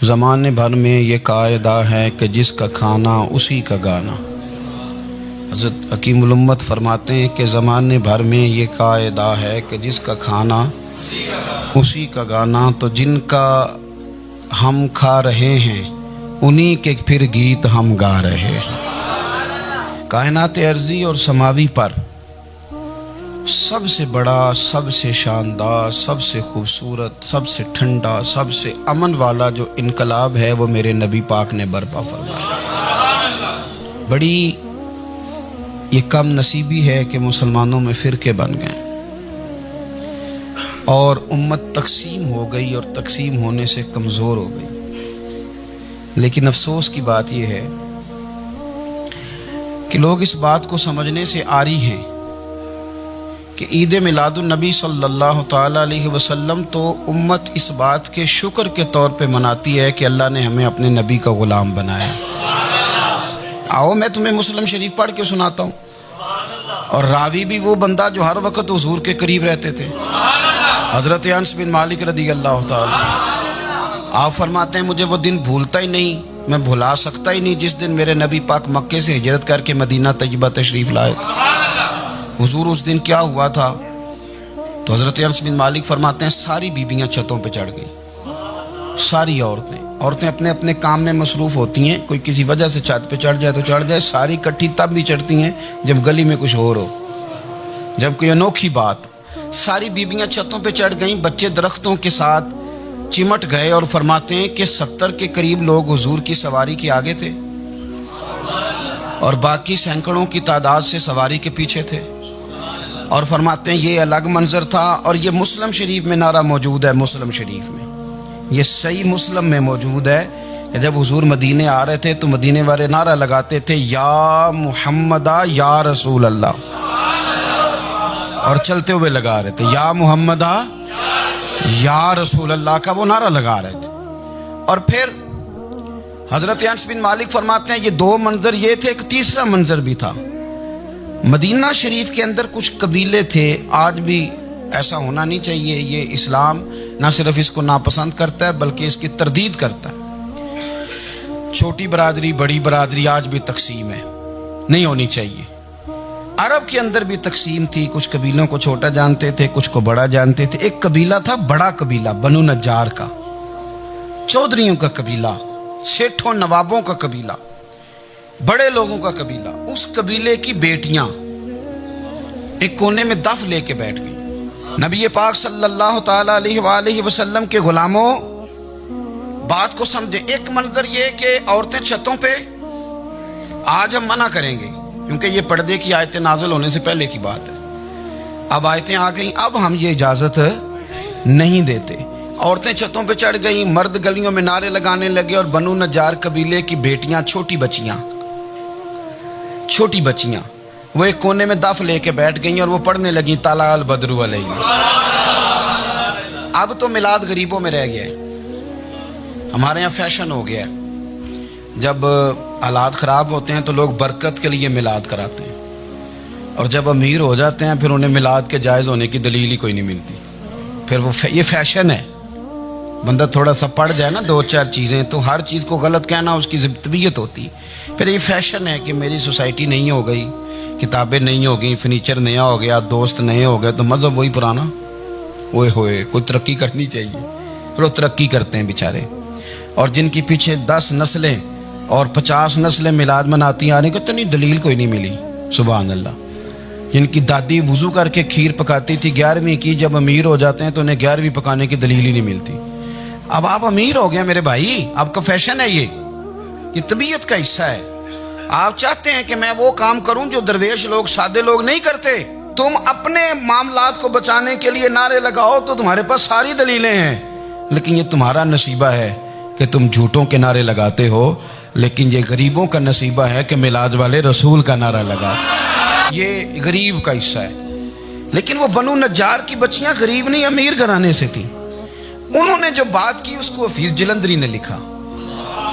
زمانے بھر میں یہ قاعدہ ہے کہ جس کا کھانا اسی کا گانا۔ حضرت حکیم الامت فرماتے ہیں کہ زمانے بھر میں یہ قاعدہ ہے کہ جس کا کھانا اسی کا گانا، تو جن کا ہم کھا رہے ہیں انہی کے پھر گیت ہم گا رہے ہیں۔ کائنات ارضی اور سماوی پر سب سے بڑا، سب سے شاندار، سب سے خوبصورت، سب سے ٹھنڈا، سب سے امن والا جو انقلاب ہے وہ میرے نبی پاک نے برپا فرمایا۔ بڑی یہ کم نصیبی ہے کہ مسلمانوں میں فرقے بن گئے اور امت تقسیم ہو گئی، اور تقسیم ہونے سے کمزور ہو گئی۔ لیکن افسوس کی بات یہ ہے کہ لوگ اس بات کو سمجھنے سے عاری ہیں کہ عید میلاد النبی صلی اللہ تعالی علیہ وسلم تو امت اس بات کے شکر کے طور پہ مناتی ہے کہ اللہ نے ہمیں اپنے نبی کا غلام بنایا۔ آؤ میں تمہیں مسلم شریف پڑھ کے سناتا ہوں، اور راوی بھی وہ بندہ جو ہر وقت حضور کے قریب رہتے تھے، حضرت انس بن مالک رضی اللہ تعالی۔ آپ فرماتے ہیں مجھے وہ دن بھولتا ہی نہیں، میں بھلا سکتا ہی نہیں جس دن میرے نبی پاک مکے سے ہجرت کر کے مدینہ طیبہ تشریف لائے۔ حضور اس دن کیا ہوا تھا؟ تو حضرت انس بن مالک فرماتے ہیں ساری بیبیاں چھتوں پہ چڑھ گئیں، ساری عورتیں اپنے اپنے کام میں مصروف ہوتی ہیں، کوئی کسی وجہ سے چھت پہ چڑھ جائے تو چڑھ جائے، ساری کٹھی تب بھی چڑھتی ہیں جب گلی میں کچھ ہو، جب کوئی انوکھی بات۔ ساری بیبیاں چھتوں پہ چڑھ گئیں، بچے درختوں کے ساتھ چمٹ گئے، اور فرماتے ہیں کہ 70 کے قریب لوگ حضور کی سواری کے آگے تھے اور باقی سینکڑوں کی تعداد سے سواری کے پیچھے تھے، اور فرماتے ہیں یہ الگ منظر تھا۔ اور یہ مسلم شریف میں نعرہ موجود ہے، مسلم شریف میں یہ صحیح مسلم میں موجود ہے کہ جب حضور مدینے آ رہے تھے تو مدینے والے نعرہ لگاتے تھے یا محمدہ یا رسول اللہ، اور چلتے ہوئے لگا رہے تھے یا محمدہ یا رسول اللہ کا وہ نعرہ لگا رہے تھے۔ اور پھر حضرت انس بن مالک فرماتے ہیں یہ دو منظر یہ تھے، ایک تیسرا منظر بھی تھا۔ مدینہ شریف کے اندر کچھ قبیلے تھے، آج بھی ایسا ہونا نہیں چاہیے، یہ اسلام نہ صرف اس کو ناپسند کرتا ہے بلکہ اس کی تردید کرتا ہے۔ چھوٹی برادری بڑی برادری آج بھی تقسیم ہے، نہیں ہونی چاہیے۔ عرب کے اندر بھی تقسیم تھی، کچھ قبیلوں کو چھوٹا جانتے تھے، کچھ کو بڑا جانتے تھے۔ ایک قبیلہ تھا بڑا قبیلہ، بنو نجار کا، چودھریوں کا قبیلہ، سیٹھوں نوابوں کا قبیلہ، بڑے لوگوں کا قبیلہ۔ اس قبیلے کی بیٹیاں ایک کونے میں دف لے کے بیٹھ گئیں۔ نبی پاک صلی اللہ تعالی علیہ وآلہ وسلم کے غلاموں بات کو سمجھے۔ ایک منظر یہ کہ عورتیں چھتوں پہ، آج ہم منع کریں گے کیونکہ یہ پردے کی آیتیں نازل ہونے سے پہلے کی بات ہے، اب آیتیں آ گئیں، اب ہم یہ اجازت نہیں دیتے۔ عورتیں چھتوں پہ چڑھ گئیں، مرد گلیوں میں نعرے لگانے لگے، اور بنو نجار قبیلے کی بیٹیاں، چھوٹی بچیاں وہ ایک کونے میں دف لے کے بیٹھ گئیں اور وہ پڑھنے لگیں طلع البدر علیہ۔ اب تو میلاد غریبوں میں رہ گیا ہے، ہمارے یہاں فیشن ہو گیا ہے، جب حالات خراب ہوتے ہیں تو لوگ برکت کے لیے میلاد کراتے ہیں، اور جب امیر ہو جاتے ہیں پھر انہیں میلاد کے جائز ہونے کی دلیل ہی کوئی نہیں ملتی، پھر وہ یہ فیشن ہے۔ بندہ تھوڑا سا پڑھ جائے نا دو چار چیزیں تو ہر چیز کو غلط کہنا اس کی طبیعت ہوتی، پھر یہ فیشن ہے کہ میری سوسائٹی نہیں ہو گئی، کتابیں نہیں ہو گئیں، فرنیچر نیا ہو گیا، دوست نئے ہو گئے، تو مذہب وہی پرانا۔ اوئے ہوئے کوئی ترقی کرنی چاہیے، پھر وہ ترقی کرتے ہیں بیچارے، اور جن کی پیچھے 10 نسلیں اور 50 نسلیں میلاد مناتی آنے کو اتنی دلیل کوئی نہیں ملی۔ سبحان اللہ۔ جن کی دادی وضو کر کے کھیر پکاتی تھی 11ویں کی، جب امیر ہو جاتے ہیں تو انہیں 11ویں پکانے کی دلیل ہی نہیں ملتی۔ اب آپ امیر ہو گئے میرے بھائی، آپ کا فیشن ہے، یہ طبیعت کا حصہ ہے۔ آپ چاہتے ہیں کہ میں وہ کام کروں جو درویش لوگ، سادے لوگ نہیں کرتے۔ تم اپنے معاملات کو بچانے کے لیے نعرے لگاؤ تو تمہارے پاس ساری دلیلیں ہیں، لیکن یہ تمہارا نصیبہ ہے کہ تم جھوٹوں کے نعرے لگاتے ہو، لیکن یہ غریبوں کا نصیبہ ہے کہ میلاد والے رسول کا نعرہ لگا۔ یہ غریب کا حصہ ہے۔ لیکن وہ بنو نجار کی بچیاں غریب نہیں، امیر گھرانے سے تھیں۔ انہوں نے جو بات کی اس کو حفیظ جلندری نے لکھا۔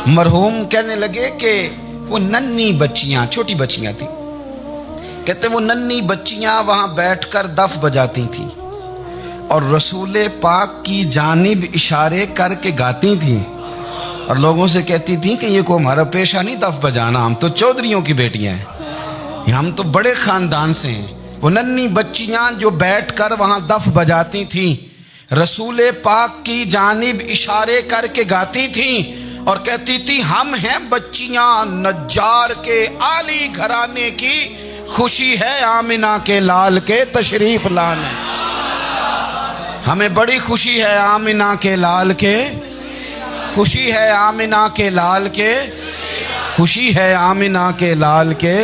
مرحوم کہنے لگے کہ وہ ننھی بچیاں، چھوٹی بچیاں تھیں، کہتے وہ ننھی بچیاں وہاں بیٹھ کر دف بجاتی تھیں اور رسول پاک کی جانب اشارے کر کے گاتی تھیں، اور لوگوں سے کہتی تھیں کہ یہ کو ہمارا پیشہ نہیں دف بجانا، ہم تو چودھریوں کی بیٹیاں ہیں، ہم تو بڑے خاندان سے ہیں۔ وہ ننھی بچیاں جو بیٹھ کر وہاں دف بجاتی تھیں، رسول پاک کی جانب اشارے کر کے گاتی تھیں اور کہتی تھی ہم ہیں بچیاں نجار کے عالی گھرانے کی، خوشی ہے آمنہ کے لال کے تشریف لانے، ہمیں بڑی خوشی ہے آمنہ کے لال کے، خوشی ہے آمنہ کے لال کے، خوشی ہے آمنہ کے لال کے،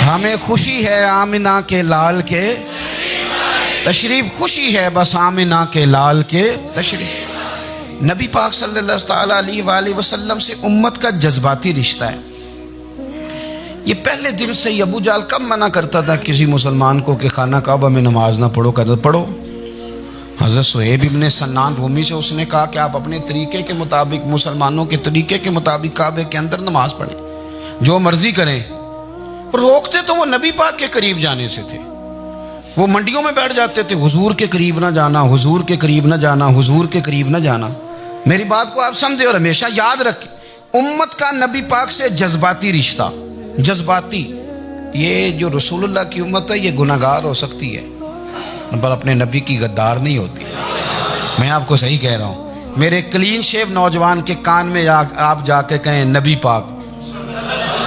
ہمیں خوشی ہے آمنہ کے لال کے تشریف، خوشی ہے بس آمنہ کے لال کے تشریف۔ نبی پاک صلی اللہ تعالیٰ علیہ وآلہ وسلم سے امت کا جذباتی رشتہ ہے۔ یہ پہلے دن سے ابو جہل کب منع کرتا تھا کسی مسلمان کو کہ خانہ کعبہ میں نماز نہ پڑھو، کہتا پڑھو۔ حضرت صہیب ابن سنان رومی سے اس نے کہا کہ آپ اپنے طریقے کے مطابق، مسلمانوں کے طریقے کے مطابق کعبے کے اندر نماز پڑھیں، جو مرضی کریں۔ روکتے تو وہ نبی پاک کے قریب جانے سے تھے، وہ منڈیوں میں بیٹھ جاتے تھے، حضور کے قریب نہ جانا، حضور کے قریب نہ جانا، حضور کے قریب نہ جانا۔ میری بات کو آپ سمجھے اور ہمیشہ یاد رکھیں، امت کا نبی پاک سے جذباتی رشتہ، جذباتی۔ یہ جو رسول اللہ کی امت ہے یہ گناہگار ہو سکتی ہے پر اپنے نبی کی غدار نہیں ہوتی۔ میں آپ کو صحیح کہہ رہا ہوں، میرے کلین شیو نوجوان کے کان میں آپ جا کے کہیں نبی پاک،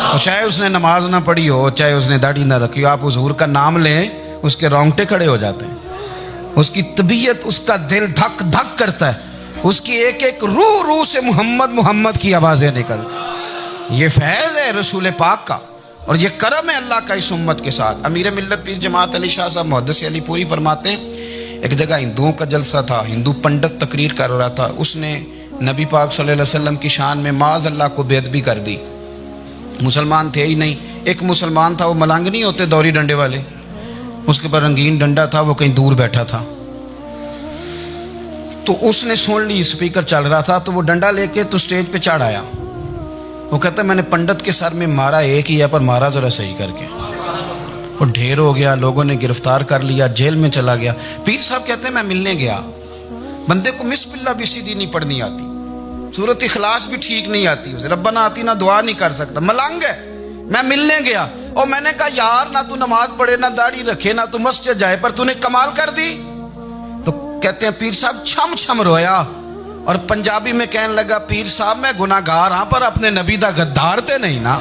اور چاہے اس نے نماز نہ پڑھی ہو، چاہے اس نے داڑھی نہ رکھی ہو، آپ حضور کا نام لیں اس کے رونگٹے کھڑے ہو جاتے ہیں، اس کی طبیعت، اس کا دل دھک دھک کرتا ہے، اس کی ایک ایک روح سے محمد محمد کی آوازیں نکلتی۔ یہ فیض ہے رسول پاک کا اور یہ کرم ہے اللہ کا اس امت کے ساتھ۔ امیر ملت پیر جماعت علی شاہ صاحب محدث علی پوری فرماتے ہیں ایک جگہ ہندوؤں کا جلسہ تھا، ہندو پنڈت تقریر کر رہا تھا، اس نے نبی پاک صلی اللہ علیہ وسلم کی شان میں معاذ اللہ کو بے ادبی کر دی۔ مسلمان تھے ہی نہیں، ایک مسلمان تھا، وہ ملنگ نہیں ہوتے دوری ڈنڈے والے، اس کے پر رنگین ڈنڈا تھا، وہ کہیں دور بیٹھا تھا، تو اس نے سن لی اسپیکر چل رہا تھا، تو وہ ڈنڈا لے کے تو سٹیج پہ چڑھ آیا۔ وہ کہتا ہے میں نے پنڈت کے سر میں مارا ایک ہی ہے پر مارا ذرا صحیح کر کے، وہ ڈھیر ہو گیا، لوگوں نے گرفتار کر لیا، جیل میں چلا گیا۔ پیر صاحب کہتے ہیں میں ملنے گیا، بندے کو بسم اللہ بھی سیدھی نہیں پڑھنی آتی، سورۃ اخلاص بھی ٹھیک نہیں آتی، اسے ربنا آتینا دعا نہیں کر سکتا، ملنگ ہے۔ میں ملنے گیا اور میں نے کہا یار نہ تو نماز پڑھے، نہ داڑھی رکھے، نہ تو مسجد جائے، پر تو نے کمال کر دی۔ تو کہتے ہیں پیر صاحب چھم چھم رویا اور پنجابی میں کہنے لگا پیر صاحب میں گناہگار ہاں پر اپنے نبی دا غدار تے نہیں نا۔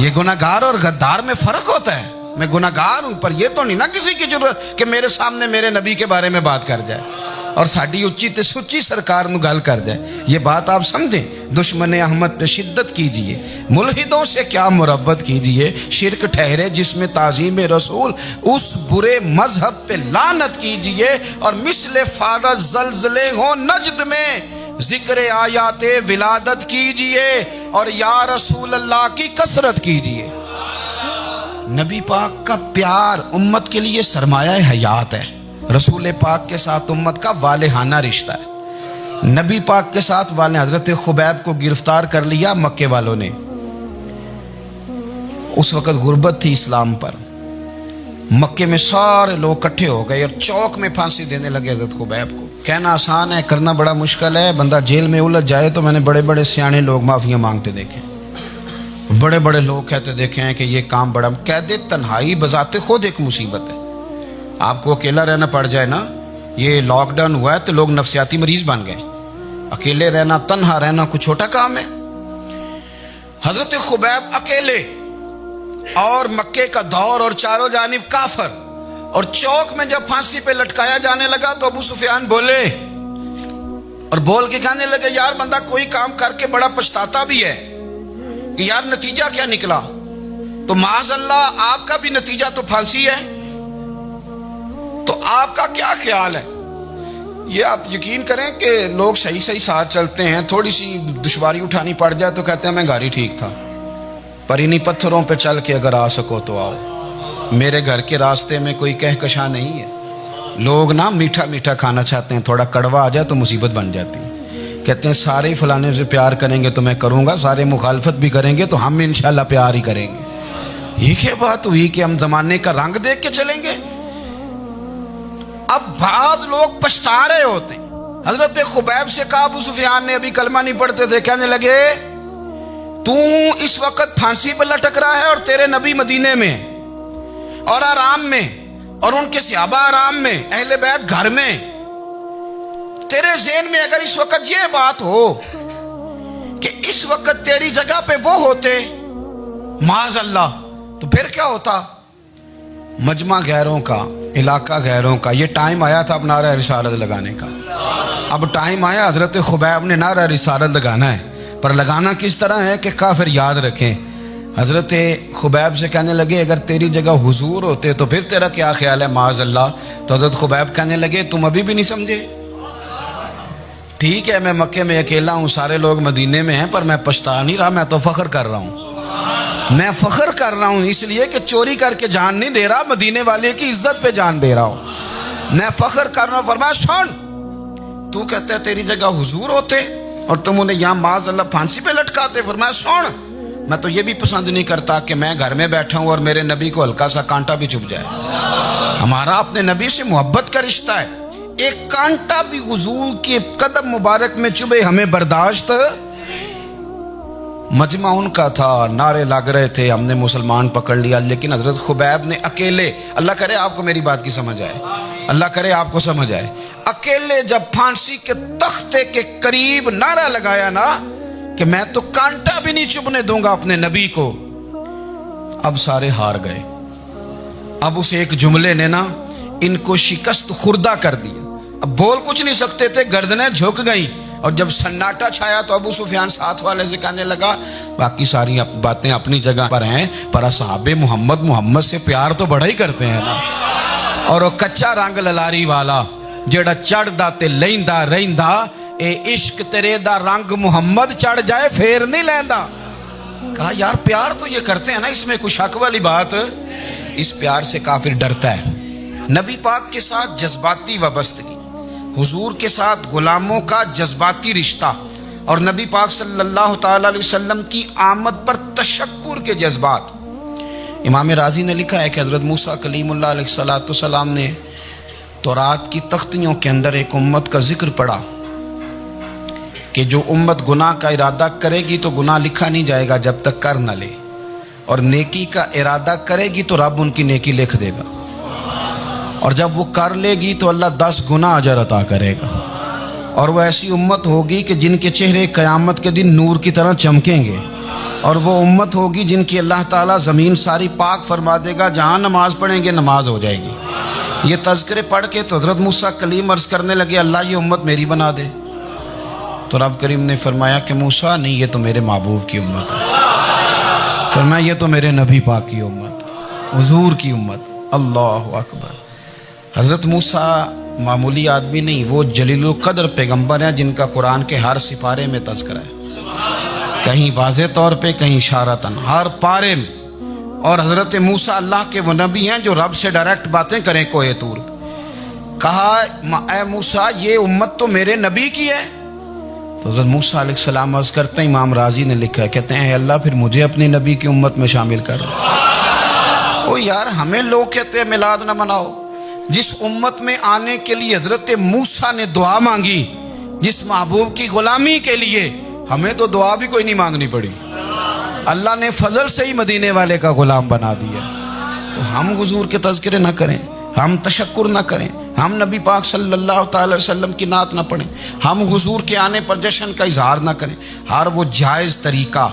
یہ گناہگار اور غدار میں فرق ہوتا ہے، میں گناہگار ہوں پر یہ تو نہیں نا کسی کی ضرورت کہ میرے سامنے میرے نبی کے بارے میں بات کر جائے اور ساڈی اچھی تے سچی سرکار نو گل کر جائے۔ یہ بات آپ سمجھیں، دشمن احمد پہ شدت کیجئے، ملحدوں سے کیا مروت کیجئے، شرک ٹھہرے جس میں تعظیم رسول، اس برے مذہب پہ لعنت کیجئے، اور مثل فارض زلزلے ہوں نجد میں ذکر آیات ولادت کیجئے، اور یا رسول اللہ کی کثرت کیجئے۔ نبی پاک کا پیار امت کے لیے سرمایہ حیات ہے۔ رسول پاک کے ساتھ امت کا والہانہ رشتہ ہے۔ نبی پاک کے ساتھ والے حضرت خبیب کو گرفتار کر لیا مکے والوں نے، اس وقت غربت تھی اسلام پر، مکے میں سارے لوگ کٹھے ہو گئے اور چوک میں پھانسی دینے لگے حضرت خبیب کو۔ کہنا آسان ہے، کرنا بڑا مشکل ہے۔ بندہ جیل میں الجھ جائے تو میں نے بڑے بڑے سیانے لوگ معافیاں مانگتے دیکھے، بڑے بڑے لوگ کہتے دیکھے ہیں کہ یہ کام بڑا، قید تنہائی بذات خود ایک مصیبت ہے۔ آپ کو اکیلا رہنا پڑ جائے نا، یہ لاک ڈاؤن ہوا ہے تو لوگ نفسیاتی مریض بن گئے، اکیلے رہنا، تنہا رہنا کوئی چھوٹا کام ہے۔ حضرت خبیب اکیلے اور مکے کا دور اور چاروں جانب کافر، اور چوک میں جب پھانسی پہ لٹکایا جانے لگا تو ابو سفیان بولے اور بول کے کہنے لگے یار بندہ کوئی کام کر کے بڑا پچھتاتا بھی ہے کہ یار نتیجہ کیا نکلا، تو معاذ اللہ آپ کا بھی نتیجہ تو پھانسی ہے، تو آپ کا کیا خیال ہے؟ یہ آپ یقین کریں کہ لوگ صحیح صحیح ساتھ چلتے ہیں، تھوڑی سی دشواری اٹھانی پڑ جائے تو کہتے ہیں میں گاڑی ٹھیک تھا، پر انہی پتھروں پہ چل کے اگر آ سکو تو آؤ۔ میرے گھر کے راستے میں کوئی کہکشاں نہیں ہے، لوگ نا میٹھا میٹھا کھانا چاہتے ہیں، تھوڑا کڑوا آ جائے تو مصیبت بن جاتی ہے۔ کہتے ہیں سارے فلانے سے پیار کریں گے تو میں کروں گا، سارے مخالفت بھی کریں گے تو ہم انشاءاللہ پیار ہی کریں گے۔ یہ کیا بات ہوئی کہ ہم زمانے کا رنگ دیکھ کے چلیں گے؟ اب بعض لوگ پچھتا رہے ہوتے ہیں، حضرت خبیب سے کہا، ابو سفیان نے ابھی کلمہ نہیں پڑھتے تھے، کہنے لگے تو اس وقت پھانسی پہ لٹک رہا ہے اور تیرے نبی مدینے میں اور آرام میں، اور ان کے صحابہ آرام میں، اہل بیت گھر میں، تیرے ذہن میں اگر اس وقت یہ بات ہو کہ اس وقت تیری جگہ پہ وہ ہوتے معاذ اللہ، تو پھر کیا ہوتا؟ مجمع غیروں کا، علاقہ غیروں کا، یہ ٹائم آیا تھا اب نعرہ رسالت لگانے کا، اب ٹائم آیا حضرت خبیب نے نعرہ رسالت لگانا ہے، پر لگانا کس طرح ہے کہ کافر یاد رکھیں۔ حضرت خبیب سے کہنے لگے اگر تیری جگہ حضور ہوتے تو پھر تیرا کیا خیال ہے معاذ اللہ؟ تو حضرت خبیب کہنے لگے تم ابھی بھی نہیں سمجھے؟ ٹھیک ہے میں مکے میں اکیلا ہوں، سارے لوگ مدینے میں ہیں، پر میں پچھتا نہیں رہا، میں تو فخر کر رہا ہوں، میں فخر کر رہا ہوں اس لیے کہ چوری کر کے جان نہیں دے رہا، مدینے والے کی عزت پہ جان دے رہا ہوں، میں فخر کر رہا ہوں۔ فرمایا سن، تو کہتا ہے تیری جگہ حضور ہوتے اور تم انہیں یہاں معاذ اللہ پھانسی پہ لٹکاتے۔ فرمایا سن، میں تو یہ بھی پسند نہیں کرتا کہ میں گھر میں بیٹھا ہوں اور میرے نبی کو ہلکا سا کانٹا بھی چبھ جائے، ہمارا اپنے نبی سے محبت کا رشتہ ہے، ایک کانٹا بھی حضور کے قدم مبارک میں چبھے ہمیں برداشت۔ مجمع ان کا تھا، نعرے لگ رہے تھے، ہم نے مسلمان پکڑ لیا، لیکن حضرت خبیب نے اکیلے، اللہ کرے آپ کو میری بات کی سمجھ آئے، اللہ کرے آپ کو سمجھ آئے، اکیلے جب پھانسی کے تختے کے قریب نعرہ لگایا نا کہ میں تو کانٹا بھی نہیں چبھنے دوں گا اپنے نبی کو، اب سارے ہار گئے۔ اب اس ایک جملے نے نا ان کو شکست خوردہ کر دیا، اب بول کچھ نہیں سکتے تھے، گردنیں جھک گئیں، اور جب سناٹا چھایا تو ابو سفیان ساتھ والے سے کہنے لگا باقی ساری باتیں اپنی جگہ پر ہیں، پر اصحاب محمد سے پیار تو بڑا ہی کرتے ہیں نا، اور وہ کچا رنگ للاری والا جیڑا چڑھ دا تے لیندا رہندا، اے عشق تیرے دا رنگ محمد چڑھ جائے پھر نہیں لیندا۔ کہا یار پیار تو یہ کرتے ہیں نا، اس میں کوئی شک والی بات؟ اس پیار سے کافر ڈرتا ہے۔ نبی پاک کے ساتھ جذباتی وابستگی، حضور کے ساتھ غلاموں کا جذباتی رشتہ، اور نبی پاک صلی اللہ تعالی علیہ وسلم کی آمد پر تشکر کے جذبات۔ امام رازی نے لکھا ہے کہ حضرت موسیٰ کلیم اللہ علیہ السلام نے تورات کی تختیوں کے اندر ایک امت کا ذکر پڑھا کہ جو امت گناہ کا ارادہ کرے گی تو گناہ لکھا نہیں جائے گا جب تک کر نہ لے، اور نیکی کا ارادہ کرے گی تو رب ان کی نیکی لکھ دے گا، اور جب وہ کر لے گی تو اللہ 10 گنا اجر عطا کرے گا، اور وہ ایسی امت ہوگی کہ جن کے چہرے قیامت کے دن نور کی طرح چمکیں گے، اور وہ امت ہوگی جن کی اللہ تعالیٰ زمین ساری پاک فرما دے گا، جہاں نماز پڑھیں گے نماز ہو جائے گی۔ یہ تذکرے پڑھ کے تو حضرت موسیٰ کلیم عرض کرنے لگے اللہ یہ امت میری بنا دے، تو رب کریم نے فرمایا کہ موسیٰ نہیں، یہ تو میرے محبوب کی امت ہے، فرمایا یہ تو میرے نبی پاک کی امت، حضور کی امت۔ اللہ اکبر۔ حضرت موسیٰ معمولی آدمی نہیں، وہ جلیل القدر پیغمبر ہیں جن کا قرآن کے ہر سپارے میں تذکرہ ہے، کہیں واضح طور پہ کہیں اشارتاً، ہر پارے میں۔ اور حضرت موسیٰ اللہ کے وہ نبی ہیں جو رب سے ڈائریکٹ باتیں کریں کوہ طور پہ۔ کہا اے موسیٰ یہ امت تو میرے نبی کی ہے، تو حضرت موسیٰ علیہ السلام عرض کرتے ہیں، امام رازی نے لکھا ہے، کہتے ہیں اے اللہ پھر مجھے اپنی نبی کی امت میں شامل کر۔ او یار ہمیں لوگ کہتے ہیں میلاد نہ مناؤ، جس امت میں آنے کے لیے حضرت موسیٰ نے دعا مانگی، جس محبوب کی غلامی کے لیے، ہمیں تو دعا بھی کوئی نہیں مانگنی پڑی، اللہ نے فضل سے ہی مدینے والے کا غلام بنا دیا۔ تو ہم حضور کے تذکرے نہ کریں، ہم تشکر نہ کریں، ہم نبی پاک صلی اللہ تعالی وسلم کی نعت نہ پڑھیں، ہم حضور کے آنے پر جشن کا اظہار نہ کریں، ہر وہ جائز طریقہ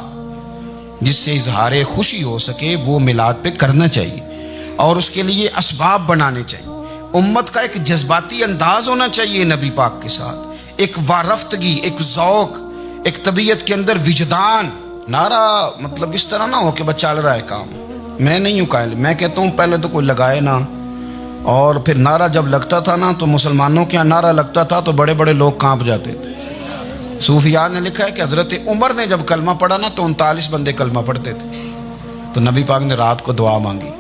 جس سے اظہار خوشی ہو سکے وہ میلاد پہ کرنا چاہیے، اور اس کے لیے اسباب بنانے چاہیے۔ امت کا ایک جذباتی انداز ہونا چاہیے نبی پاک کے ساتھ، ایک وارفتگی، ایک ذوق، ایک طبیعت کے اندر وجدان۔ نعرہ مطلب اس طرح نہ ہو کہ بس چل رہا ہے کام، میں نہیں ہوں قائل، میں کہتا ہوں پہلے تو کوئی لگائے نا، اور پھر نعرہ جب لگتا تھا نا تو مسلمانوں کے یہاں نعرہ لگتا تھا تو بڑے بڑے لوگ کانپ جاتے تھے۔ صوفیاء نے لکھا ہے کہ حضرت عمر نے جب کلمہ پڑھا نا تو 39 بندے کلمہ پڑھتے تھے، تو نبی پاک نے رات کو دعا مانگی،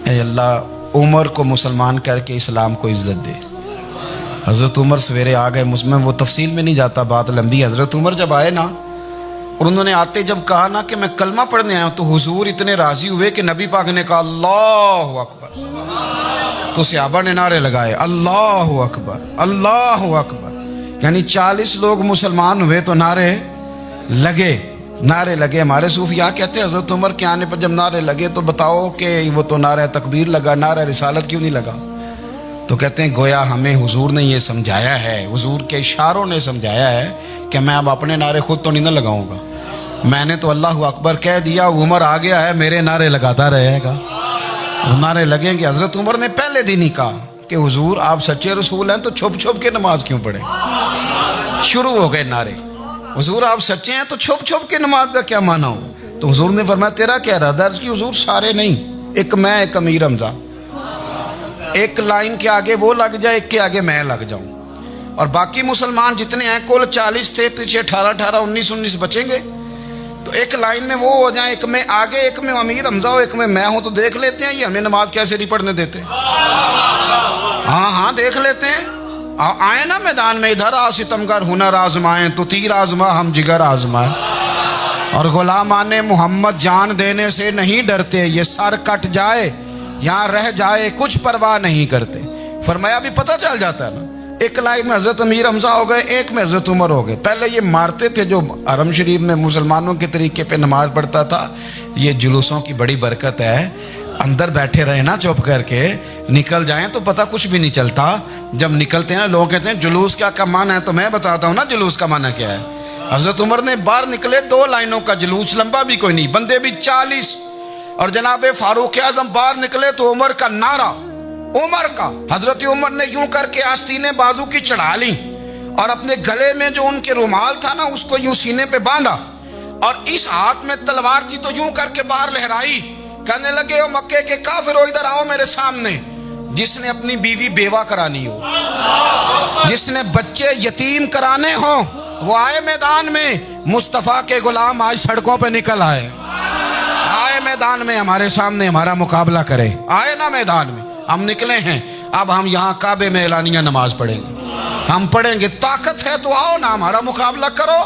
اے اللہ عمر کو مسلمان کر کے اسلام کو عزت دے۔ حضرت عمر سویرے آ گئے، میں وہ تفصیل میں نہیں جاتا، بات لمبی۔ حضرت عمر جب آئے نا اور انہوں نے آتے جب کہا نا کہ میں کلمہ پڑھنے آیا ہوں، تو حضور اتنے راضی ہوئے کہ نبی پاک نے کہا اللہ اکبر، تو صحابہ نے نعرے لگائے اللہ اکبر اللہ اکبر، یعنی 40 لوگ مسلمان ہوئے تو نعرے لگے ہمارے صوفیاء کہتے ہیں حضرت عمر کے آنے پر جب نعرے لگے تو بتاؤ کہ وہ تو نعرہ تکبیر لگا، نعرہ رسالت کیوں نہیں لگا؟ تو کہتے ہیں گویا ہمیں حضور نے یہ سمجھایا ہے، حضور کے اشاروں نے سمجھایا ہے کہ میں اب اپنے نعرے خود تو نہیں نہ لگاؤں گا، میں نے تو اللہ اکبر کہہ دیا، عمر آ گیا ہے میرے نعرے لگاتا رہے گا، نعرے لگیں گے۔ حضرت عمر نے پہلے دن ہی کہا کہ حضور آپ سچے رسول ہیں تو چھپ چھپ کے نماز کیوں پڑھیں؟ شروع ہو گئے نعرے، حضور آپ سچے ہیں تو چھپ چھپ کے نماز کا کیا معنی ہو؟ تو حضور نے فرمایا تیرا کیا ارادہ ہے؟ حضور سارے نہیں، ایک میں ایک امیر حمزہ، ایک لائن کے آگے وہ لگ جائے، ایک کے آگے میں لگ جاؤں، اور باقی مسلمان جتنے ہیں کل 40 تھے، پیچھے 18 19 بچیں گے، تو ایک لائن میں وہ ہو جائیں، ایک میں آگے ایک میں امیر حمزہ ہو، ایک میں ہوں، تو دیکھ لیتے ہیں یہ ہمیں نماز کیسے نہیں پڑھنے دیتے۔ ہاں دیکھ لیتے ہیں، آئے نا میدان میں، ادھر آ ستمگر ہنر آزمائیں تو تیر آزما ہم جگر آزمائیں، اور غلامان محمد جان دینے سے نہیں ڈرتے، یہ سر کٹ جائے یہاں رہ جائے کچھ پرواہ نہیں کرتے۔ فرمایا بھی پتہ چل جاتا ہے نا، ایک لائن میں حضرت امیر حمزہ ہو گئے، ایک میں حضرت عمر ہو گئے۔ پہلے یہ مارتے تھے جو حرم شریف میں مسلمانوں کے طریقے پہ نماز پڑھتا تھا، یہ جلوسوں کی بڑی برکت ہے، اندر بیٹھے رہے نا چپ کر کے، نکل جائیں تو پتہ کچھ بھی نہیں چلتا۔ جب نکلتے ہیں لوگ کہتے ہیں جلوس کیا معنی ہے، تو میں بتاتا ہوں نا جلوس کا معنی کیا ہے۔ حضرت عمر نے باہر نکلے، 2 لائنوں کا جلوس، لمبا بھی کوئی نہیں، بندے بھی 40، اور جناب فاروق اعظم باہر نکلے تو عمر کا نعرہ، عمر کا، حضرت عمر نے یوں کر کے آستینیں بازو کی چڑھا لی، اور اپنے گلے میں جو ان کے رومال تھا نا اس کو یوں سینے پہ باندھا، اور اس ہاتھ میں تلوار تھی تو یوں کر کے باہر لہرائی، کہنے لگے او مکے کے کافرو ادھر آؤ میرے سامنے، جس نے اپنی بیوی بیوہ کرانی ہو، جس نے بچے یتیم کرانے ہوں، وہ آئے میدان میں، مصطفیٰ کے غلام آج سڑکوں پہ نکل آئے میدان میں، ہمارے سامنے ہمارا مقابلہ کرے، آئے نا میدان میں، ہم نکلے ہیں، اب ہم یہاں کعبے میں اعلانیہ نماز پڑھیں گے، ہم پڑھیں گے، طاقت ہے تو آؤ نا ہمارا مقابلہ کرو،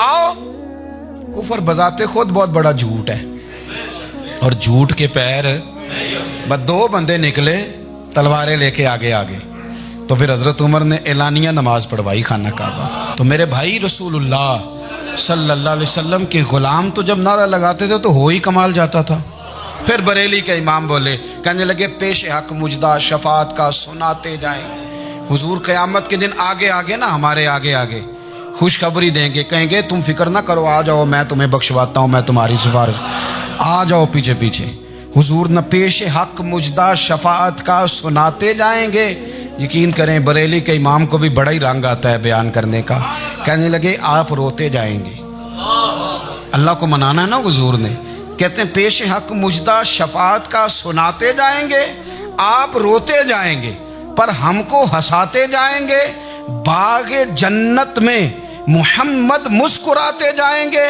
آؤ۔ کفر بذات خود بہت بڑا جھوٹ ہے، اور جھوٹ کے پیر، بس 2 بندے نکلے تلواریں لے کے آگے، تو پھر حضرت عمر نے اعلانیہ نماز پڑھوائی خانہ کعبہ۔ تو میرے بھائی رسول اللہ صلی اللہ علیہ وسلم کے غلام تو جب نعرہ لگاتے تھے تو ہو ہی کمال جاتا تھا۔ پھر بریلی کے امام بولے، کہنے لگے پیش حق مجدہ شفاعت کا سناتے جائیں۔ حضور قیامت کے دن آگے نا، ہمارے آگے خوشخبری دیں گے، کہیں گے تم فکر نہ کرو، آ جاؤ میں تمہیں بخشواتا ہوں، میں تمہاری سفارش، آ جاؤ پیچھے۔ حضور نہ پیش حق مجدہ شفاعت کا سناتے جائیں گے۔ یقین کریں بریلی کے امام کو بھی بڑا ہی رنگ آتا ہے بیان کرنے کا، کہنے لگے آپ روتے جائیں گے، اللہ کو منانا ہے نا حضور نے، کہتے ہیں پیش حق مجدہ شفاعت کا سناتے جائیں گے، آپ روتے جائیں گے پر ہم کو ہنساتے جائیں گے، باغ جنت میں محمد مسکراتے جائیں گے،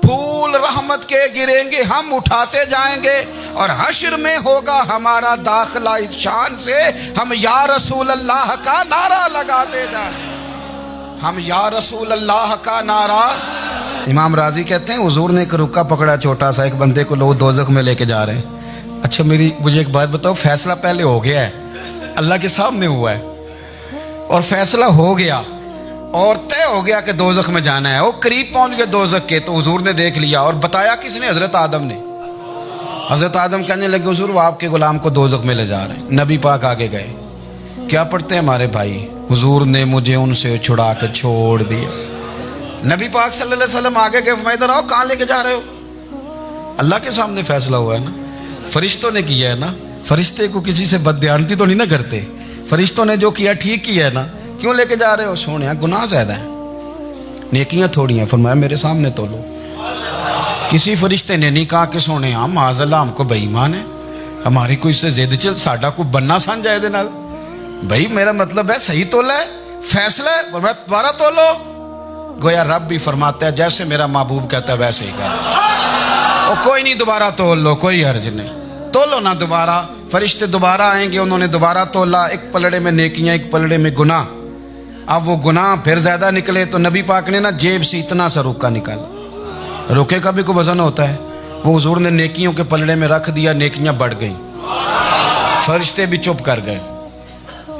پھول رحمت کے گریں گے ہم اٹھاتے جائیں گے، اور حشر میں ہوگا ہمارا داخلہ اس شان سے ہم یا رسول اللہ کا نعرہ لگاتے جائیں، ہم یا رسول اللہ کا نعرہ۔ امام راضی کہتے ہیں حضور نے ایک رکا پکڑا چھوٹا سا، ایک بندے کو لوگ دوزخ میں لے کے جا رہے ہیں۔ اچھا مجھے ایک بات بتاؤ، فیصلہ پہلے ہو گیا ہے، اللہ کے سامنے ہوا ہے، اور فیصلہ ہو گیا اور طے ہو گیا کہ دوزخ میں جانا ہے، وہ قریب پہنچ گئے دوزخ کے، تو حضور نے دیکھ لیا، اور بتایا کس نے؟ حضرت آدم نے۔ حضرت آدم کہنے لگے حضور وہ آپ کے غلام کو دوزخ میں لے جا رہے ہیں۔ نبی پاک آگے گئے، کیا پڑھتے ہیں ہمارے بھائی؟ حضور نے مجھے ان سے چھڑا کے چھوڑ دیا۔ نبی پاک صلی اللہ علیہ وسلم آگے گئے، فرمایا ادھر آؤ، کہاں لے کے جا رہے ہو؟ اللہ کے سامنے فیصلہ ہوا ہے نا، فرشتوں نے کیا ہے نا، فرشتے کو کسی سے بددیانتی تو نہیں نہ کرتے، فرشتوں نے جو کیا ٹھیک کیا ہے نا، کیوں لے کے جا رہے ہو؟ سونے گناہ زیادہ ہیں، نیکیاں تھوڑی ہیں، فرمایا میرے سامنے تولو۔ کسی فرشتے نے نہیں کہا کہ سونے ہم معاذ اللہ ہم کو بے ایمان ہے، ہماری کوئی سے زد چل ساڈا کو بننا سان جائے دے نال، بھائی میرا مطلب ہے صحیح تولا ہے، فیصلہ ہے، فرمایا دوبارہ تولو۔ گویا رب بھی فرماتا ہے جیسے میرا محبوب کہتا ہے ویسے ہی کر، اور کوئی نہیں دوبارہ تول لو، کوئی حرج نہیں، تولو نہ دوبارہ۔ فرشتے دوبارہ آئیں گے، انہوں نے دوبارہ تولا، ایک پلڑے میں نیکیاں ایک پلڑے میں گناہ۔ اب وہ گناہ پھر زیادہ نکلے تو نبی پاک نے نا جیب سے اتنا سا روکا نکالا، روکے کا بھی کوئی وزن ہوتا ہے، وہ حضور نے نیکیوں کے پلڑے میں رکھ دیا، نیکیاں بڑھ گئیں، فرشتے بھی چپ کر گئے۔